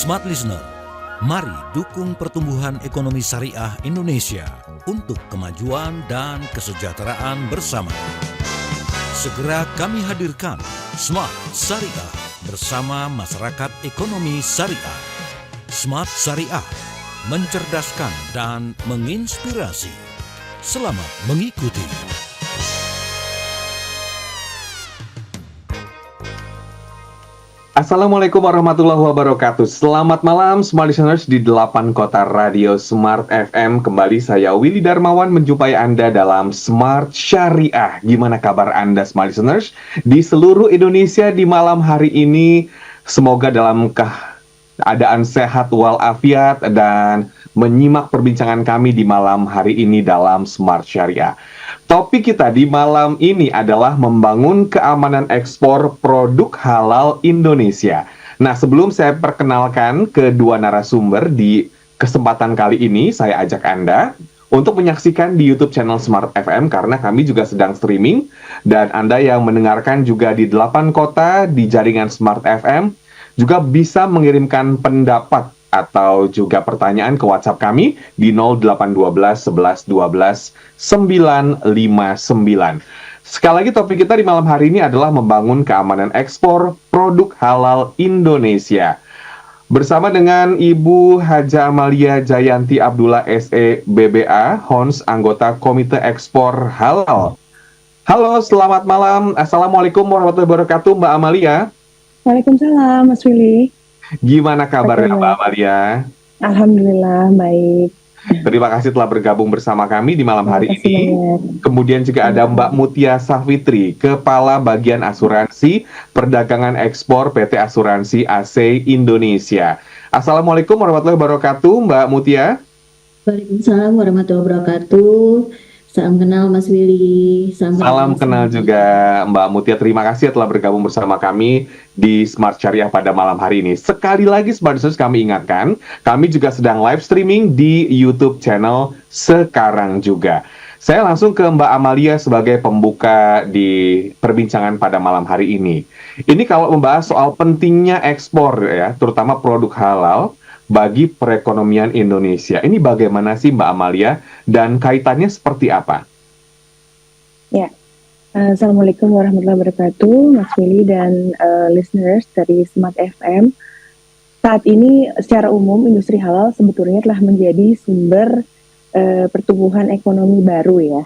Smart Listener, mari dukung pertumbuhan ekonomi syariah Indonesia untuk kemajuan dan kesejahteraan bersama. Segera kami hadirkan Smart Syariah bersama Masyarakat Ekonomi Syariah. Smart Syariah, mencerdaskan dan menginspirasi. Selamat mengikuti. Assalamualaikum warahmatullahi wabarakatuh. Selamat malam Smart Listeners di 8 Kota Radio Smart FM. Kembali saya Willy Darmawan menjumpai Anda dalam Smart Syariah. Gimana kabar Anda Smart Listeners di seluruh Indonesia di malam hari ini? Semoga dalam keadaan sehat walafiat dan menyimak perbincangan kami di malam hari ini dalam Smart Syariah. Topik kita di malam ini adalah membangun keamanan ekspor produk halal Indonesia. Nah, sebelum saya perkenalkan kedua narasumber di kesempatan kali ini, saya ajak Anda untuk menyaksikan di YouTube channel Smart FM karena kami juga sedang streaming, dan Anda yang mendengarkan juga di 8 kota di jaringan Smart FM juga bisa mengirimkan pendapat atau juga pertanyaan ke WhatsApp kami di 0812 11 12 959. Sekali lagi topik kita di malam hari ini adalah membangun keamanan ekspor produk halal Indonesia. Bersama dengan Ibu Haja Amalia Jayanti Abdullah SE BBA, Hons, anggota Komite Ekspor Halal. Halo, selamat malam. Assalamualaikum warahmatullahi wabarakatuh, Mbak Amalia. Waalaikumsalam, Mas Willy. Gimana kabarnya Mbak Amalia? Alhamdulillah, baik. Terima kasih telah bergabung bersama kami di malam hari ini. Banyak. Kemudian juga ada Mbak Mutia Safitri, Kepala Bagian Asuransi Perdagangan Ekspor PT Asuransi AC Indonesia. Assalamualaikum warahmatullahi wabarakatuh, Mbak Mutia. Waalaikumsalam warahmatullahi wabarakatuh. Salam kenal Mas Willy. Salam kenal juga Mbak Mutia. Terima kasih telah bergabung bersama kami di Smart Syariah pada malam hari ini. Sekali lagi Smart Listeners, kami ingatkan, kami juga sedang live streaming di YouTube channel sekarang juga. Saya langsung ke Mbak Amalia sebagai pembuka di perbincangan pada malam hari ini. Ini kalau membahas soal pentingnya ekspor ya, terutama produk halal bagi perekonomian Indonesia. Ini bagaimana sih Mbak Amalia dan kaitannya seperti apa? Ya, Assalamualaikum warahmatullahi wabarakatuh, Mas Willy dan listeners dari Smart FM. Saat ini secara umum industri halal sebetulnya telah menjadi sumber pertumbuhan ekonomi baru ya.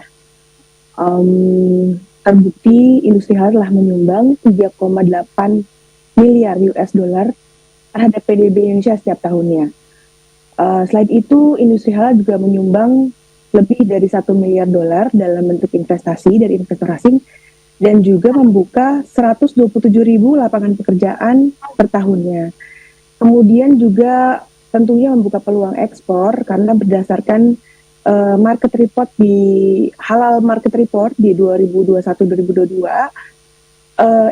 Terbukti industri halal telah menyumbang 3,8 miliar US dollar terhadap PDB Indonesia setiap tahunnya. Selain itu, industri halal juga menyumbang lebih dari 1 miliar dolar dalam bentuk investasi dari investor asing dan juga membuka 127.000 lapangan pekerjaan per tahunnya. Kemudian juga tentunya membuka peluang ekspor karena berdasarkan market report di Halal Market Report di 2021-2022,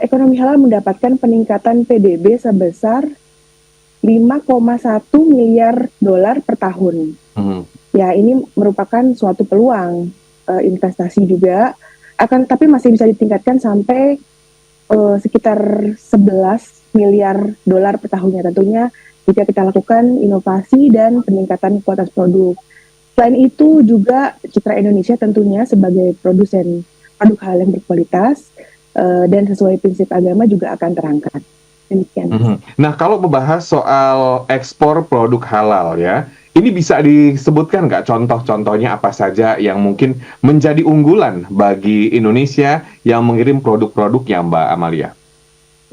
ekonomi halal mendapatkan peningkatan PDB sebesar 5,1 miliar dolar per tahun. Ya, ini merupakan suatu peluang investasi juga, tapi masih bisa ditingkatkan sampai sekitar 11 miliar dolar per tahunnya. Tentunya jika kita lakukan inovasi dan peningkatan kualitas produk. Selain itu juga citra Indonesia tentunya sebagai produsen produk halal yang berkualitas dan sesuai prinsip agama juga akan terangkat. Demikian. Nah, kalau membahas soal ekspor produk halal ya, ini bisa disebutkan nggak contoh-contohnya apa saja yang mungkin menjadi unggulan bagi Indonesia yang mengirim produk-produknya, Mbak Amalia?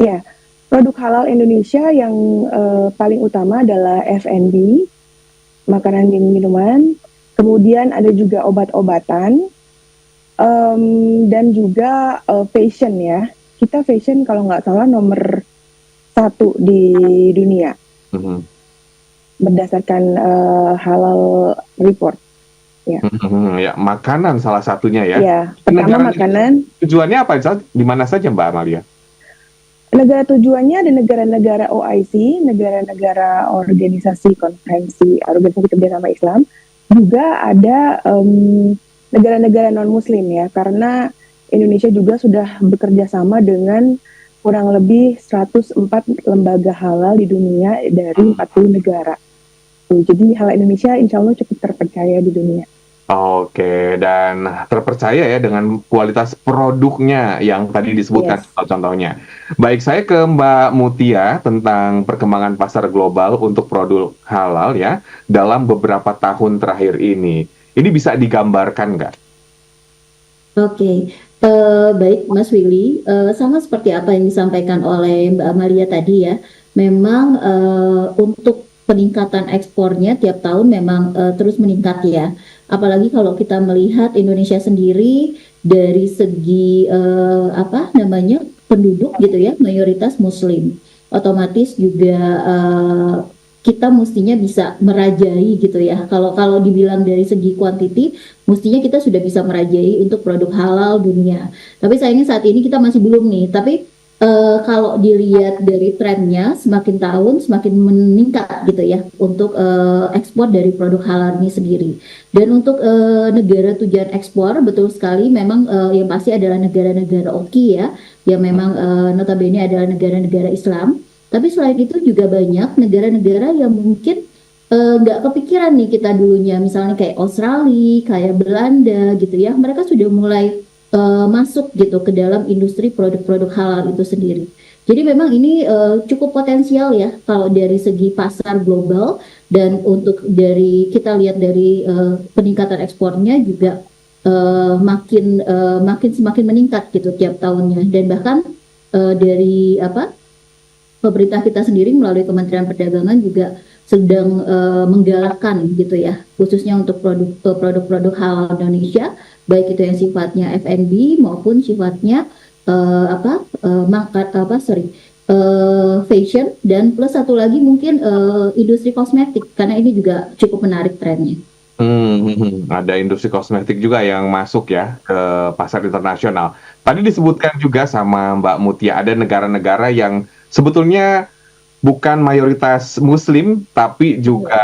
Ya, produk halal Indonesia yang paling utama adalah F&B, makanan dan minuman, kemudian ada juga obat-obatan, dan juga fashion ya. Kita fashion kalau nggak salah nomor 1 di dunia berdasarkan halal report. Ya. Ya, makanan salah satunya ya. Ya, pertama makanan. Tujuannya apa? Di mana saja Mbak Amalia? Negara tujuannya ada negara-negara OIC, negara-negara organisasi kerjasama Islam. Juga ada negara-negara non-Muslim ya, karena Indonesia juga sudah bekerja sama dengan kurang lebih 104 lembaga halal di dunia dari 40 negara. Jadi halal Indonesia insya Allah cukup terpercaya di dunia. Oke, dan terpercaya ya dengan kualitas produknya yang tadi disebutkan Yes. contoh-contohnya. Baik, saya ke Mbak Mutia tentang perkembangan pasar global untuk produk halal ya dalam beberapa tahun terakhir ini. Ini bisa digambarkan nggak? Oke, baik Mas Willy, sama seperti apa yang disampaikan oleh Mbak Amalia tadi ya, memang untuk peningkatan ekspornya tiap tahun memang terus meningkat ya. Apalagi kalau kita melihat Indonesia sendiri dari segi penduduk gitu ya, mayoritas Muslim, otomatis juga kita mestinya bisa merajai gitu ya. Kalau dibilang dari segi kuantiti, mestinya kita sudah bisa merajai untuk produk halal dunia. Tapi sayangnya saat ini kita masih belum nih. Tapi kalau dilihat dari trennya, semakin tahun semakin meningkat gitu ya untuk ekspor dari produk halal ini sendiri. Dan untuk negara tujuan ekspor, betul sekali memang yang pasti adalah negara-negara OKI ya, yang memang notabene adalah negara-negara Islam. Tapi selain itu juga banyak negara-negara yang mungkin nggak kepikiran nih kita dulunya, misalnya kayak Australia, kayak Belanda gitu ya, mereka sudah mulai masuk gitu ke dalam industri produk-produk halal itu sendiri. Jadi memang ini cukup potensial ya kalau dari segi pasar global, dan untuk dari kita lihat dari peningkatan ekspornya juga makin semakin meningkat gitu tiap tahunnya, dan bahkan dari pemerintah kita sendiri melalui Kementerian Perdagangan juga sedang menggalakkan gitu ya, khususnya untuk produk-produk halal Indonesia, baik itu yang sifatnya F&B maupun sifatnya fashion, dan plus satu lagi mungkin industri kosmetik, karena ini juga cukup menarik trennya. Ada industri kosmetik juga yang masuk ya ke pasar internasional. Tadi disebutkan juga sama Mbak Mutia, ada negara-negara yang sebetulnya bukan mayoritas Muslim, tapi juga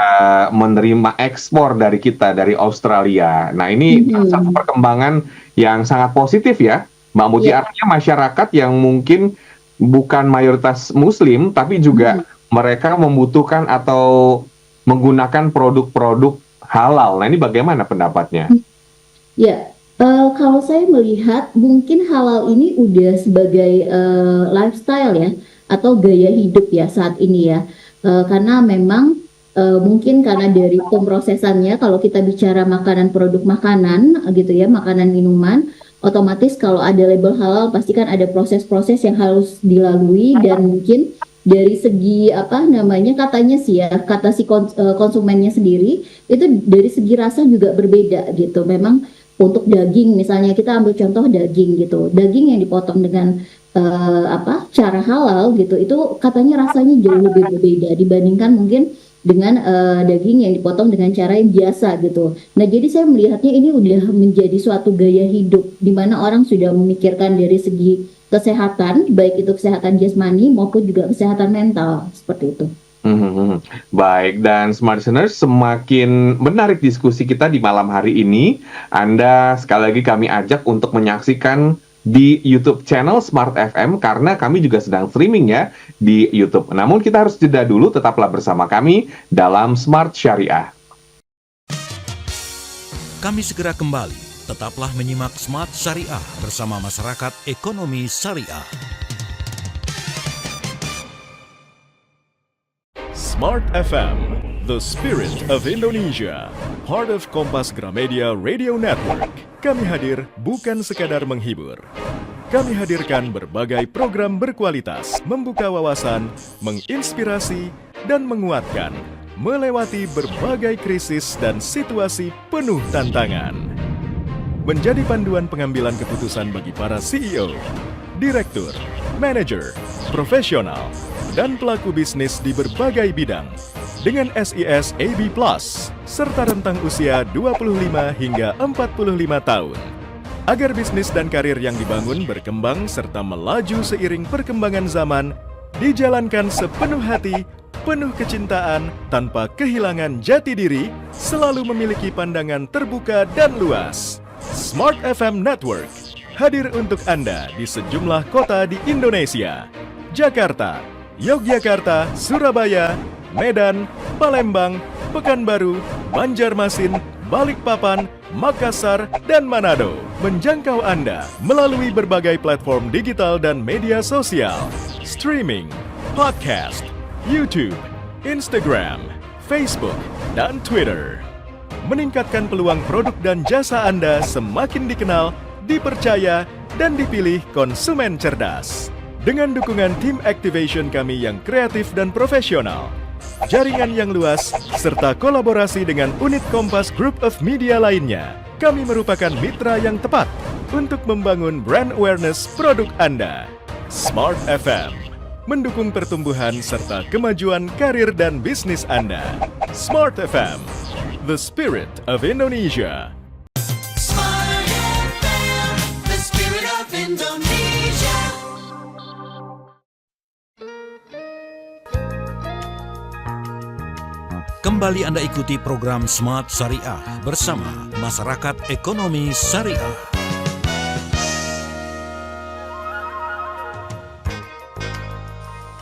menerima ekspor dari kita, dari Australia. Nah, ini satu perkembangan yang sangat positif ya, Mbak Mutia. Iya. Artinya masyarakat yang mungkin bukan mayoritas Muslim, tapi juga mereka membutuhkan atau menggunakan produk-produk halal. Nah, ini bagaimana pendapatnya? Ya, kalau saya melihat mungkin halal ini udah sebagai lifestyle ya, atau gaya hidup ya saat ini ya, karena memang mungkin karena dari pemrosesannya, kalau kita bicara makanan, produk makanan gitu ya, makanan minuman, otomatis kalau ada label halal pasti kan ada proses-proses yang harus dilalui, dan mungkin dari segi katanya sih ya, kata si konsumennya sendiri itu dari segi rasa juga berbeda gitu. Memang untuk daging misalnya, kita ambil contoh daging gitu, daging yang dipotong dengan cara halal gitu, itu katanya rasanya jauh lebih berbeda dibandingkan mungkin dengan daging yang dipotong dengan cara yang biasa gitu. Nah, jadi saya melihatnya ini udah menjadi suatu gaya hidup di mana orang sudah memikirkan dari segi kesehatan, baik itu kesehatan jasmani maupun juga kesehatan mental, seperti itu. Baik, dan Smart Listeners, semakin menarik diskusi kita di malam hari ini. Anda sekali lagi kami ajak untuk menyaksikan di YouTube channel Smart FM, karena kami juga sedang streaming ya di YouTube. Namun kita harus jeda dulu, tetaplah bersama kami dalam Smart Syariah. Kami segera kembali, tetaplah menyimak Smart Syariah bersama Masyarakat Ekonomi Syariah. Smart FM, the spirit of Indonesia, part of Kompas Gramedia Radio Network. Kami hadir bukan sekadar menghibur. Kami hadirkan berbagai program berkualitas, membuka wawasan, menginspirasi, dan menguatkan, melewati berbagai krisis dan situasi penuh tantangan. Menjadi panduan pengambilan keputusan bagi para CEO, direktur, manajer, profesional, dan pelaku bisnis di berbagai bidang dengan SIS AB+, serta rentang usia 25 hingga 45 tahun. Agar bisnis dan karir yang dibangun berkembang serta melaju seiring perkembangan zaman, dijalankan sepenuh hati, penuh kecintaan, tanpa kehilangan jati diri, selalu memiliki pandangan terbuka dan luas. Smart FM Network, hadir untuk Anda di sejumlah kota di Indonesia. Jakarta, Yogyakarta, Surabaya, Medan, Palembang, Pekanbaru, Banjarmasin, Balikpapan, Makassar, dan Manado. Menjangkau Anda melalui berbagai platform digital dan media sosial, streaming, podcast, YouTube, Instagram, Facebook, dan Twitter. Meningkatkan peluang produk dan jasa Anda semakin dikenal, dipercaya, dan dipilih konsumen cerdas. Dengan dukungan tim activation kami yang kreatif dan profesional, jaringan yang luas, serta kolaborasi dengan unit Kompas Group of Media lainnya, kami merupakan mitra yang tepat untuk membangun brand awareness produk Anda. Smart FM, mendukung pertumbuhan serta kemajuan karir dan bisnis Anda. Smart FM, the spirit of Indonesia. Smart FM, the spirit of Indonesia. Kembali Anda ikuti program Smart Syariah bersama Masyarakat Ekonomi Syariah.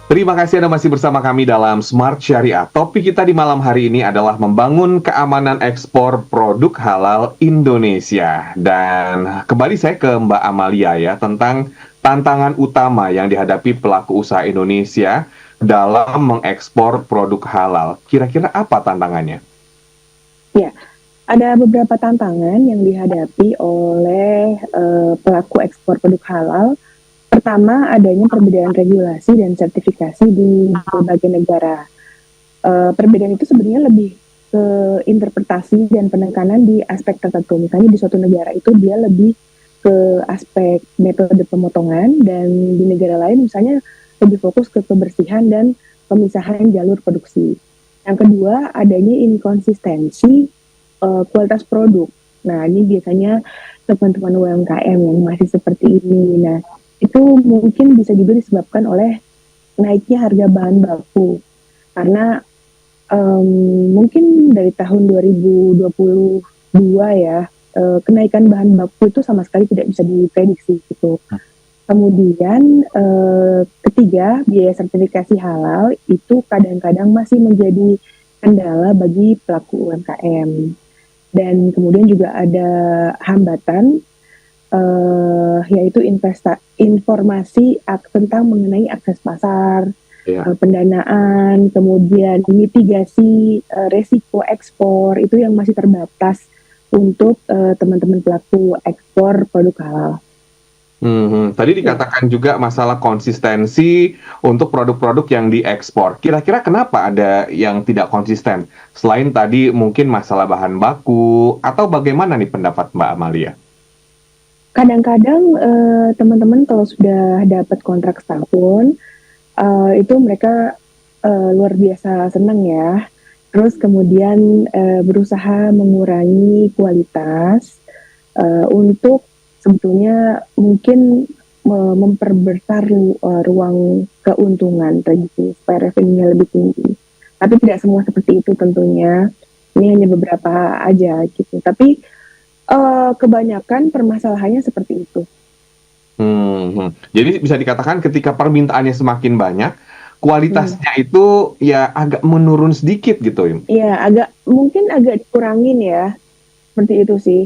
Terima kasih Anda masih bersama kami dalam Smart Syariah. Topik kita di malam hari ini adalah membangun keamanan ekspor produk halal Indonesia. Dan kembali saya ke Mbak Amalia ya, tentang tantangan utama yang dihadapi pelaku usaha Indonesia dalam mengekspor produk halal. Kira-kira apa tantangannya? Ya, ada beberapa tantangan yang dihadapi oleh pelaku ekspor produk halal. Pertama, adanya perbedaan regulasi dan sertifikasi di berbagai negara. Perbedaan itu sebenarnya lebih ke interpretasi dan penekanan di aspek tertentu. Misalnya di suatu negara itu dia lebih ke aspek metode pemotongan, dan di negara lain misalnya lebih fokus ke kebersihan dan pemisahan jalur produksi. Yang kedua, adanya inkonsistensi kualitas produk. Nah, ini biasanya teman-teman UMKM yang masih seperti ini. Nah, itu mungkin bisa juga disebabkan oleh naiknya harga bahan baku. Karena mungkin dari tahun 2022 ya, kenaikan bahan baku itu sama sekali tidak bisa diprediksi gitu. Kemudian ketiga, biaya sertifikasi halal itu kadang-kadang masih menjadi kendala bagi pelaku UMKM. Dan kemudian juga ada hambatan, yaitu informasi tentang mengenai akses pasar, pendanaan, kemudian mitigasi resiko ekspor, itu yang masih terbatas untuk teman-teman pelaku ekspor produk halal. Tadi dikatakan juga masalah konsistensi untuk produk-produk yang diekspor. Kira-kira kenapa ada yang tidak konsisten? Selain tadi mungkin masalah bahan baku, atau bagaimana nih pendapat Mbak Amalia? Kadang-kadang teman-teman kalau sudah dapat kontrak setahun, itu mereka luar biasa senang ya. Terus kemudian berusaha mengurangi kualitas untuk sebetulnya mungkin memperbesar ruang keuntungan tadi supaya revenue-nya lebih tinggi. Tapi tidak semua seperti itu tentunya. Ini hanya beberapa aja gitu. Tapi kebanyakan permasalahannya seperti itu. Jadi bisa dikatakan ketika permintaannya semakin banyak, kualitasnya itu ya agak menurun sedikit gitu. Iya, mungkin agak dikurangin ya. Seperti itu sih.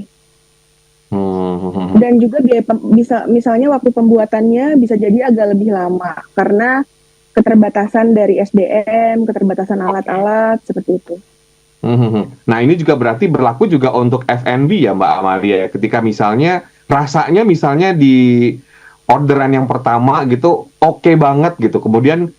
Dan juga biaya misalnya waktu pembuatannya bisa jadi agak lebih lama karena keterbatasan dari SDM, keterbatasan alat-alat seperti itu. Nah, ini juga berarti berlaku juga untuk F&B ya Mbak Amalia ya. Ketika misalnya rasanya misalnya di orderan yang pertama gitu oke banget gitu. Kemudian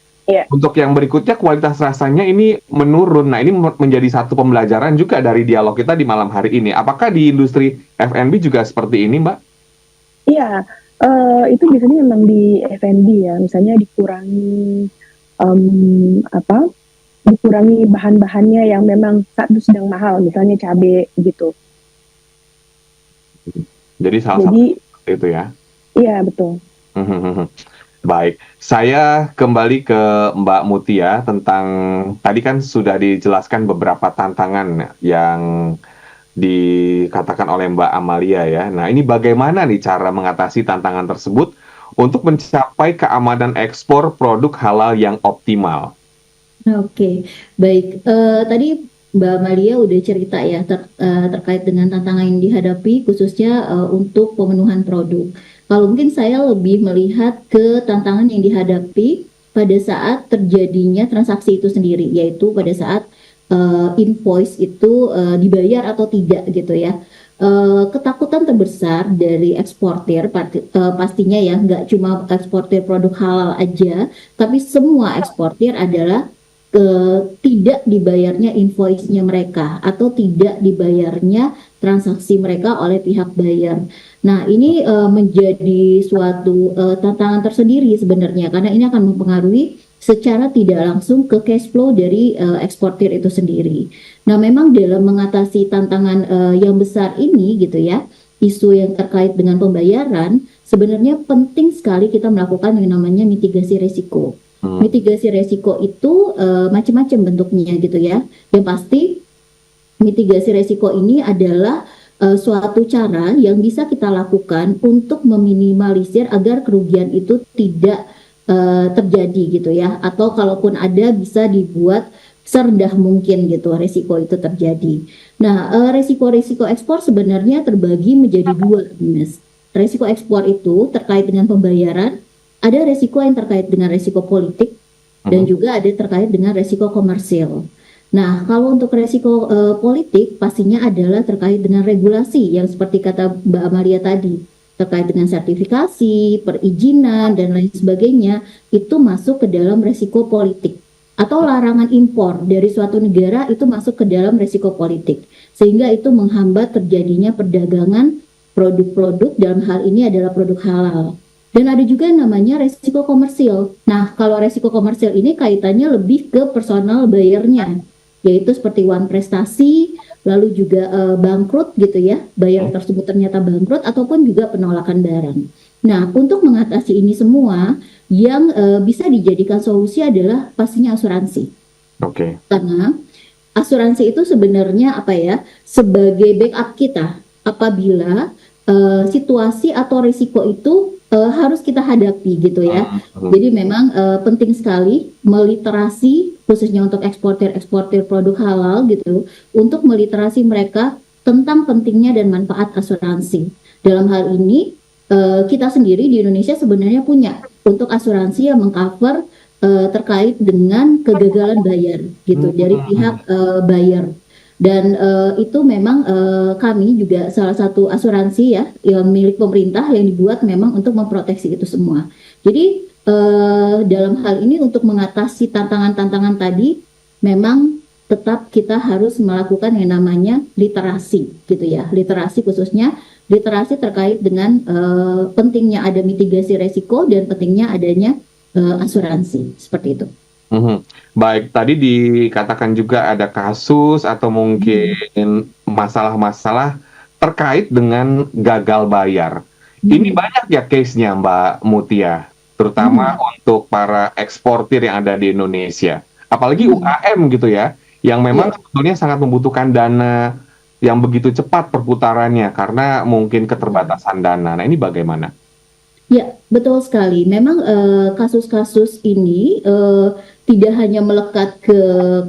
untuk yang berikutnya kualitas rasanya ini menurun. Nah, ini menjadi satu pembelajaran juga dari dialog kita di malam hari ini. Apakah di industri F&B juga seperti ini, Mbak? Iya, itu biasanya memang di F&B ya. Misalnya dikurangi dikurangi bahan-bahannya yang memang saat itu sedang mahal, misalnya cabai gitu. Jadi salah satu seperti itu ya? Iya, betul. Baik, saya kembali ke Mbak Mutia tentang tadi kan sudah dijelaskan beberapa tantangan yang dikatakan oleh Mbak Amalia ya. Nah, ini bagaimana nih cara mengatasi tantangan tersebut untuk mencapai keamanan ekspor produk halal yang optimal? Oke, baik. Tadi Mbak Malia udah cerita ya terkait dengan tantangan yang dihadapi khususnya untuk pemenuhan produk. Kalau mungkin saya lebih melihat ke tantangan yang dihadapi pada saat terjadinya transaksi itu sendiri, yaitu pada saat invoice itu dibayar atau tidak gitu ya. Ketakutan terbesar dari eksportir pastinya ya nggak cuma eksportir produk halal aja, tapi semua eksportir adalah tidak dibayarnya invoice-nya mereka atau tidak dibayarnya transaksi mereka oleh pihak bayar. Nah, ini menjadi suatu tantangan tersendiri sebenarnya karena ini akan mempengaruhi secara tidak langsung ke cash flow dari eksportir itu sendiri. Nah, memang dalam mengatasi tantangan yang besar ini gitu ya, isu yang terkait dengan pembayaran, sebenarnya penting sekali kita melakukan yang namanya mitigasi risiko. Mitigasi resiko itu macam-macam bentuknya gitu ya. Yang pasti mitigasi resiko ini adalah suatu cara yang bisa kita lakukan untuk meminimalisir agar kerugian itu tidak terjadi gitu ya. Atau kalaupun ada bisa dibuat serendah mungkin gitu resiko itu terjadi. Nah, resiko-resiko ekspor sebenarnya terbagi menjadi dua, Mas. Resiko ekspor itu terkait dengan pembayaran. Ada resiko yang terkait dengan resiko politik dan juga ada terkait dengan resiko komersil. Nah, kalau untuk resiko politik pastinya adalah terkait dengan regulasi yang seperti kata Mbak Amalia tadi, terkait dengan sertifikasi, perizinan dan lain sebagainya, itu masuk ke dalam resiko politik. Atau larangan impor dari suatu negara itu masuk ke dalam resiko politik. Sehingga itu menghambat terjadinya perdagangan produk-produk, dalam hal ini adalah produk halal. Dan ada juga namanya resiko komersil. Nah, kalau resiko komersil ini kaitannya lebih ke personal bayarnya, yaitu seperti wan prestasi, lalu juga bangkrut gitu ya, bayar tersebut ternyata bangkrut ataupun juga penolakan barang. Nah, untuk mengatasi ini semua, yang bisa dijadikan solusi adalah pastinya asuransi. Oke. Karena asuransi itu sebenarnya apa ya, sebagai backup kita apabila situasi atau risiko itu harus kita hadapi gitu ya. Jadi memang penting sekali meliterasi khususnya untuk eksportir produk halal gitu, untuk meliterasi mereka tentang pentingnya dan manfaat asuransi. Dalam hal ini kita sendiri di Indonesia sebenarnya punya untuk asuransi yang mengcover terkait dengan kegagalan bayar gitu dari pihak buyer. Dan itu memang kami juga salah satu asuransi ya yang milik pemerintah yang dibuat memang untuk memproteksi itu semua. Jadi dalam hal ini untuk mengatasi tantangan-tantangan tadi memang tetap kita harus melakukan yang namanya literasi gitu ya. Literasi khususnya literasi terkait dengan pentingnya ada mitigasi resiko dan pentingnya adanya asuransi seperti itu. Baik, tadi dikatakan juga ada kasus atau mungkin masalah-masalah terkait dengan gagal bayar. Ini banyak ya case-nya Mbak Mutia, terutama untuk para eksportir yang ada di Indonesia. Apalagi UKM gitu ya, yang memang sebetulnya sangat membutuhkan dana yang begitu cepat perputarannya karena mungkin keterbatasan dana. Nah, ini bagaimana? Ya, betul sekali. Memang kasus-kasus ini tidak hanya melekat ke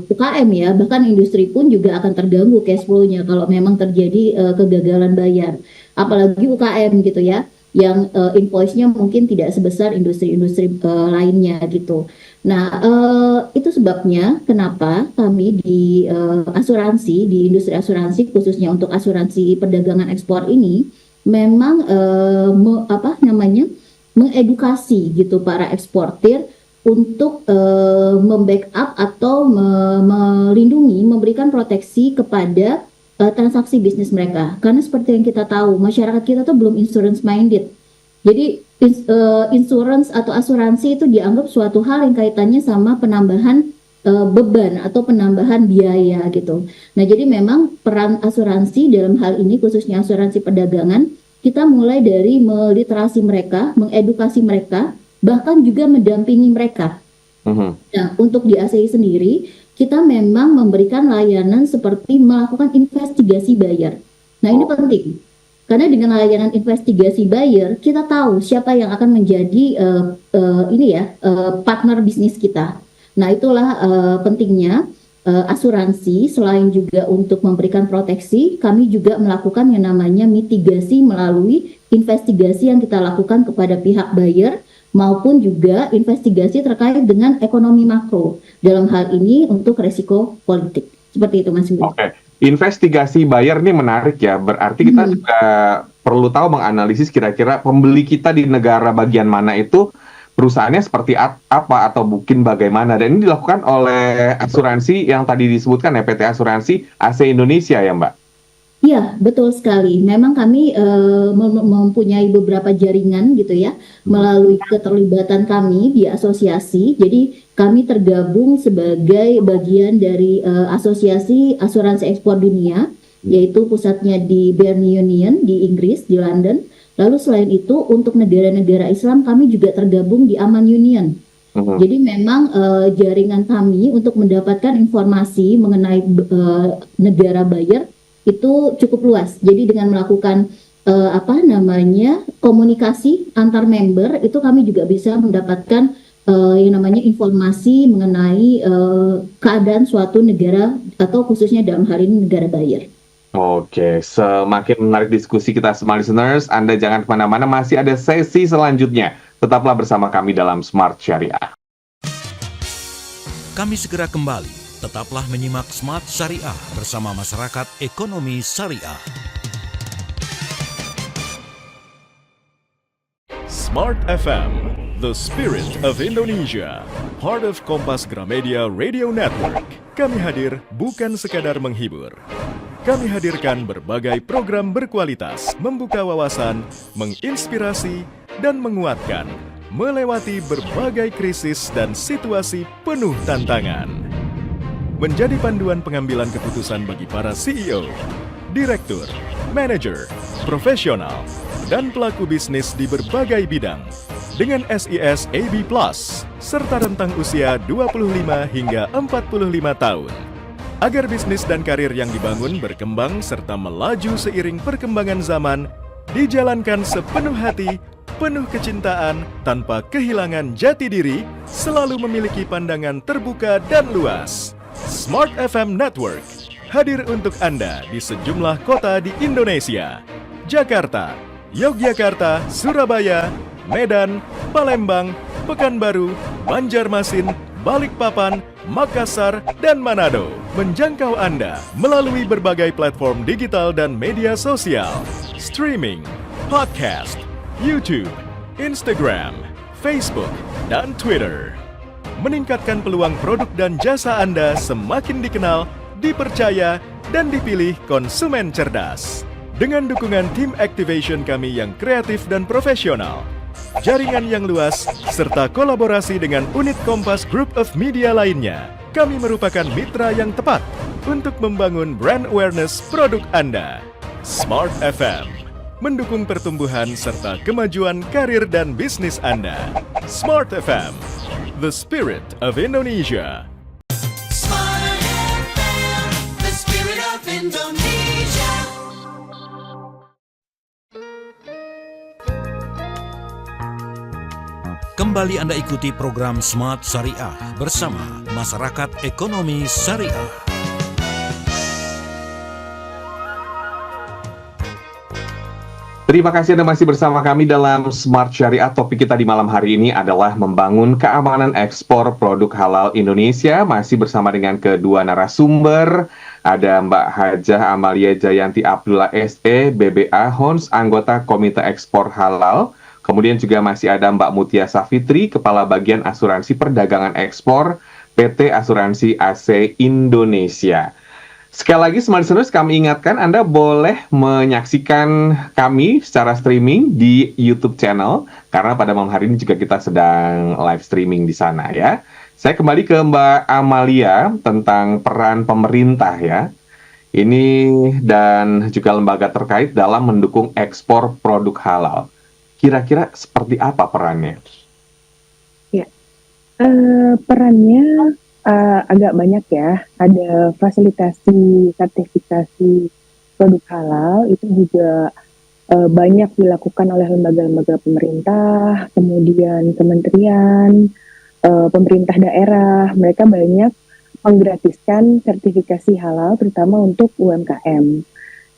UKM ya, bahkan industri pun juga akan terganggu cash flow-nya kalau memang terjadi kegagalan bayar. Apalagi UKM gitu ya, yang invoice-nya mungkin tidak sebesar industri-industri lainnya gitu. Nah, itu sebabnya kenapa kami di asuransi, di industri asuransi khususnya untuk asuransi perdagangan ekspor ini memang mengedukasi gitu para eksportir untuk membackup atau melindungi, memberikan proteksi kepada transaksi bisnis mereka. Karena seperti yang kita tahu, masyarakat kita tuh belum insurance minded. Jadi insurance atau asuransi itu dianggap suatu hal yang kaitannya sama penambahan beban atau penambahan biaya gitu. Nah, jadi memang peran asuransi dalam hal ini khususnya asuransi perdagangan, kita mulai dari meliterasi mereka, mengedukasi mereka, bahkan juga mendampingi mereka. Nah, untuk di ACI sendiri, kita memang memberikan layanan seperti melakukan investigasi buyer. Nah, ini penting. Karena dengan layanan investigasi buyer, kita tahu siapa yang akan menjadi partner bisnis kita. Nah, itulah pentingnya asuransi. Selain juga untuk memberikan proteksi, kami juga melakukan yang namanya mitigasi melalui investigasi yang kita lakukan kepada pihak buyer maupun juga investigasi terkait dengan ekonomi makro. Dalam hal ini untuk resiko politik. Seperti itu, Mas Willy. Oke, investigasi buyer ini menarik ya. Berarti kita juga perlu tahu menganalisis kira-kira pembeli kita di negara bagian mana itu perusahaannya seperti apa atau mungkin bagaimana. Dan ini dilakukan oleh asuransi yang tadi disebutkan ya, PT Asuransi AC Indonesia ya, Mbak? Iya, betul sekali. Memang kami mempunyai beberapa jaringan gitu ya, melalui keterlibatan kami di asosiasi. Jadi kami tergabung sebagai bagian dari Asosiasi Asuransi Ekspor Dunia, yaitu pusatnya di Bern Union di Inggris, di London. Lalu selain itu untuk negara-negara Islam kami juga tergabung di Aman Union. Jadi memang jaringan kami untuk mendapatkan informasi mengenai negara buyer itu cukup luas. Jadi dengan melakukan komunikasi antar member itu kami juga bisa mendapatkan yang namanya informasi mengenai keadaan suatu negara atau khususnya dalam hal ini negara buyer. Oke, semakin menarik diskusi kita semua listeners. Anda jangan kemana-mana, masih ada sesi selanjutnya. Tetaplah bersama kami dalam Smart Syariah. Kami segera kembali. Tetaplah menyimak Smart Syariah bersama Masyarakat Ekonomi Syariah. Smart FM, the spirit of Indonesia, part of Kompas Gramedia Radio Network. Kami hadir bukan sekadar menghibur. Kami hadirkan berbagai program berkualitas, membuka wawasan, menginspirasi, dan menguatkan, melewati berbagai krisis dan situasi penuh tantangan. Menjadi panduan pengambilan keputusan bagi para CEO, direktur, manajer, profesional, dan pelaku bisnis di berbagai bidang dengan SIS AB+, serta rentang usia 25 hingga 45 tahun. Agar bisnis dan karir yang dibangun berkembang serta melaju seiring perkembangan zaman, dijalankan sepenuh hati, penuh kecintaan, tanpa kehilangan jati diri, selalu memiliki pandangan terbuka dan luas. Smart FM Network hadir untuk Anda di sejumlah kota di Indonesia: Jakarta, Yogyakarta, Surabaya, Medan, Palembang, Pekanbaru, Banjarmasin, Balikpapan, Makassar, dan Manado. Menjangkau Anda melalui berbagai platform digital dan media sosial, streaming, podcast, YouTube, Instagram, Facebook, dan Twitter. Meningkatkan peluang produk dan jasa Anda semakin dikenal, dipercaya, dan dipilih konsumen cerdas. Dengan dukungan tim activation kami yang kreatif dan profesional, jaringan yang luas, serta kolaborasi dengan unit Kompas Group of Media lainnya, kami merupakan mitra yang tepat untuk membangun brand awareness produk Anda. Smart FM mendukung pertumbuhan serta kemajuan karir dan bisnis Anda. Smart FM, the spirit of Indonesia. Smart FM, the spirit of Indonesia. Kembali Anda ikuti program Smart Syariah bersama Masyarakat Ekonomi Syariah. Terima kasih Anda masih bersama kami dalam Smart Syariah. Topik kita di malam hari ini adalah membangun keamanan ekspor produk halal Indonesia. Masih bersama dengan kedua narasumber. Ada Mbak Hajah Amalia Jayanti Abdullah SE, BBA Hons, anggota Komite Ekspor Halal. Kemudian juga masih ada Mbak Mutia Safitri, Kepala Bagian Asuransi Perdagangan Ekspor, PT Asuransi AC Indonesia. Sekali lagi, Smart Listeners, kami ingatkan Anda boleh menyaksikan kami secara streaming di YouTube channel, karena pada malam hari ini juga kita sedang live streaming di sana ya. Saya kembali ke Mbak Amalia tentang peran pemerintah ya. Ini dan juga lembaga terkait dalam mendukung ekspor produk halal. Kira-kira seperti apa perannya? Ya, perannya Agak banyak ya, ada fasilitasi sertifikasi produk halal itu juga banyak dilakukan oleh lembaga-lembaga pemerintah, kemudian kementerian, pemerintah daerah, mereka banyak menggratiskan sertifikasi halal terutama untuk UMKM.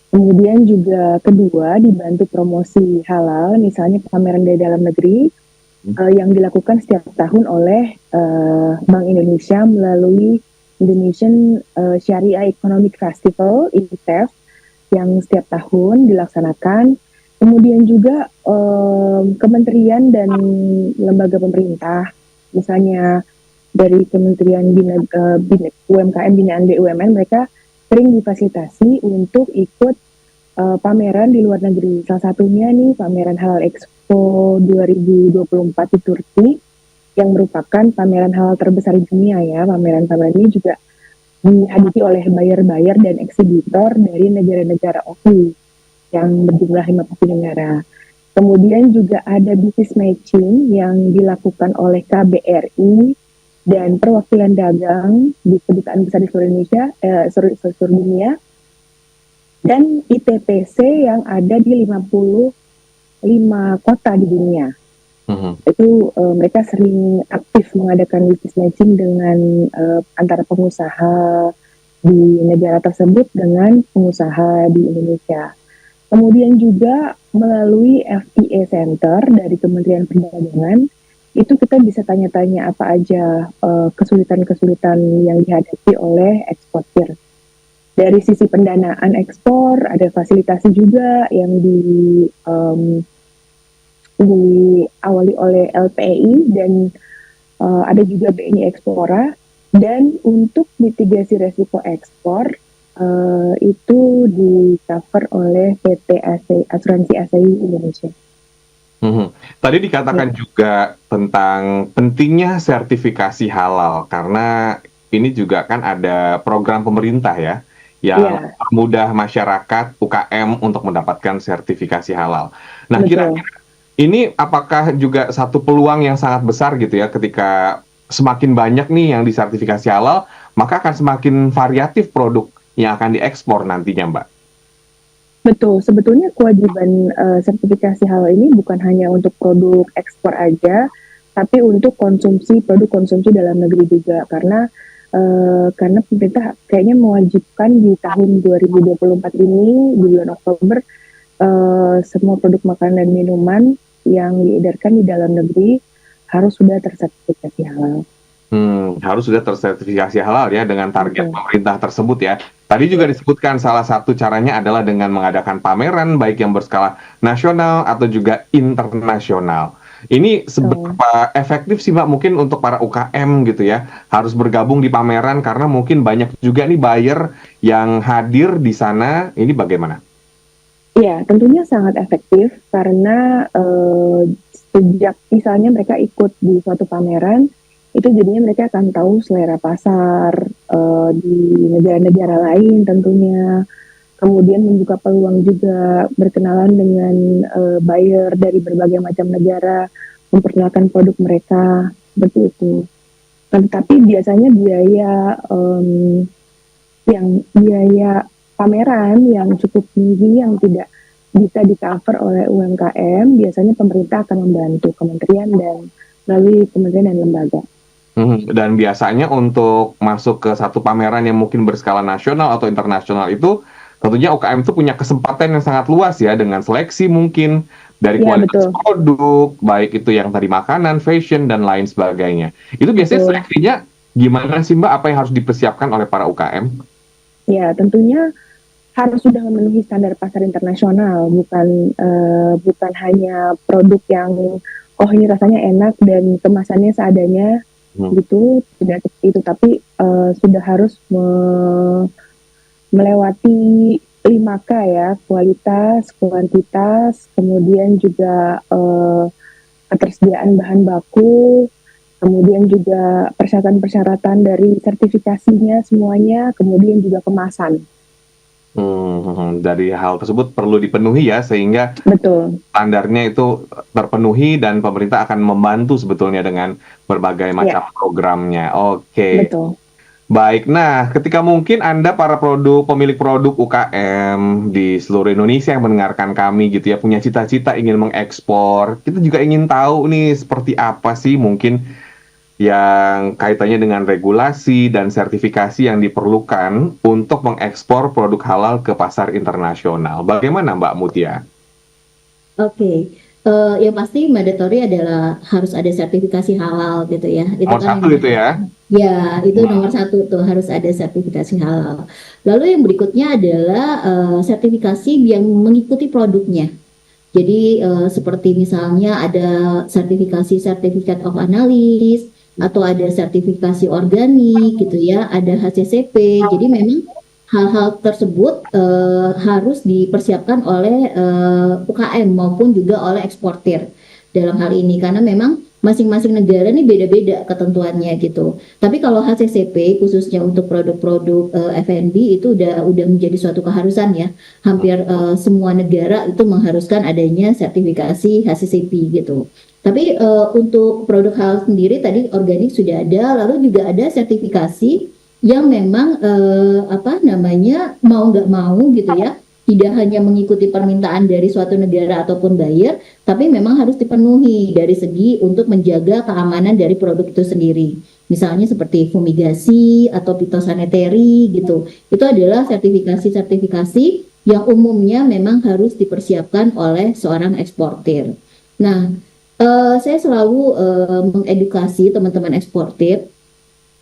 Kemudian juga kedua dibantu promosi halal, misalnya pameran dari dalam negeri yang dilakukan setiap tahun oleh Bank Indonesia melalui Indonesian Sharia Economic Festival (IEF) yang setiap tahun dilaksanakan. Kemudian juga kementerian dan lembaga pemerintah, misalnya dari Kementerian UMKM Binaan BUMN, mereka sering difasilitasi untuk ikut pameran di luar negeri. Salah satunya nih pameran Halal Expo 2024 di Turki yang merupakan pameran halal terbesar di dunia ya. Pameran-pameran ini juga dihadiri oleh buyer-buyer dan eksibitor dari negara-negara OKI yang berjumlah 50 negara. Kemudian juga ada business matching yang dilakukan oleh KBRI dan perwakilan dagang di kedutaan besar di seluruh Indonesia, seluruh dunia, dan ITPC yang ada di 55 kota di dunia. Itu mereka sering aktif mengadakan business matching dengan antara pengusaha di negara tersebut dengan pengusaha di Indonesia. Kemudian juga melalui FTA Center dari Kementerian Perdagangan, itu kita bisa tanya-tanya apa aja kesulitan-kesulitan yang dihadapi oleh eksportir. Dari sisi pendanaan ekspor, ada fasilitasi juga yang diawali oleh LPI dan ada juga BNI Ekspora. Dan untuk mitigasi resiko ekspor itu di-cover oleh PT Asuransi ASEI Indonesia. Tadi dikatakan juga tentang pentingnya sertifikasi halal karena ini juga kan ada program pemerintah ya yang mudah masyarakat UKM untuk mendapatkan sertifikasi halal. Nah, kira-kira ini apakah juga satu peluang yang sangat besar gitu ya ketika semakin banyak nih yang disertifikasi halal, maka akan semakin variatif produk yang akan diekspor nantinya, Mbak? Betul, sebetulnya kewajiban sertifikasi halal ini bukan hanya untuk produk ekspor aja, tapi untuk produk konsumsi dalam negeri juga, karena pemerintah kayaknya mewajibkan di tahun 2024 ini, di bulan Oktober, semua produk makanan dan minuman yang diedarkan di dalam negeri harus sudah tersertifikasi halal. Harus sudah tersertifikasi halal ya dengan target pemerintah tersebut ya. Tadi juga disebutkan salah satu caranya adalah dengan mengadakan pameran baik yang berskala nasional atau juga internasional. Ini seberapa efektif sih Mbak mungkin untuk para UKM gitu ya, harus bergabung di pameran karena mungkin banyak juga nih buyer yang hadir di sana, ini bagaimana? Iya, tentunya sangat efektif karena sejak misalnya mereka ikut di suatu pameran, itu jadinya mereka akan tahu selera pasar di negara-negara lain tentunya. Kemudian membuka peluang juga berkenalan dengan buyer dari berbagai macam negara, memperkenalkan produk mereka, seperti itu. Tapi biasanya biaya pameran yang cukup tinggi yang tidak bisa di-cover oleh UMKM, biasanya pemerintah akan membantu kementerian dan melalui kementerian dan lembaga. Dan biasanya untuk masuk ke satu pameran yang mungkin berskala nasional atau internasional itu tentunya UKM itu punya kesempatan yang sangat luas ya dengan seleksi mungkin dari kualitas produk, baik itu yang tadi makanan, fashion, dan lain sebagainya. Itu biasanya seleksinya gimana sih Mbak? Apa yang harus dipersiapkan oleh para UKM? Ya, tentunya harus sudah memenuhi standar pasar internasional, bukan hanya produk yang ini rasanya enak dan kemasannya seadanya gitu, tidak seperti itu, tapi sudah harus melewati 5K ya, kualitas, kuantitas, kemudian juga ketersediaan bahan baku, kemudian juga persyaratan-persyaratan dari sertifikasinya semuanya, kemudian juga kemasan. Dari hal tersebut perlu dipenuhi ya, sehingga Betul, standarnya itu terpenuhi dan pemerintah akan membantu sebetulnya dengan berbagai macam programnya. Oke. betul. Baik, nah ketika mungkin Anda para pemilik produk UKM di seluruh Indonesia yang mendengarkan kami gitu ya, punya cita-cita ingin mengekspor, kita juga ingin tahu nih seperti apa sih mungkin yang kaitannya dengan regulasi dan sertifikasi yang diperlukan untuk mengekspor produk halal ke pasar internasional. Bagaimana Mbak Mutia? Oke, yang pasti mandatory adalah harus ada sertifikasi halal gitu ya. Itu Nomor kan satu yang itu ya? ya, itu nomor satu tuh harus ada sertifikasi halal. Lalu yang berikutnya adalah sertifikasi yang mengikuti produknya. Jadi seperti misalnya ada sertifikasi Certificate of Analysis atau ada sertifikasi organik gitu ya, ada HCCP. Jadi memang hal-hal tersebut harus dipersiapkan oleh UKM maupun juga oleh eksportir dalam hal ini karena memang masing-masing negara nih beda-beda ketentuannya gitu. Tapi kalau HCCP khususnya untuk produk-produk F&B itu udah menjadi suatu keharusan ya. Hampir semua negara itu mengharuskan adanya sertifikasi HCCP gitu. Tapi untuk produk halal sendiri tadi organik sudah ada, lalu juga ada sertifikasi yang memang apa namanya mau nggak mau gitu ya, tidak hanya mengikuti permintaan dari suatu negara ataupun buyer, tapi memang harus dipenuhi dari segi untuk menjaga keamanan dari produk itu sendiri. Misalnya seperti fumigasi atau phytosanitary gitu. Itu adalah sertifikasi-sertifikasi yang umumnya memang harus dipersiapkan oleh seorang eksportir. Nah, saya selalu mengedukasi teman-teman eksportir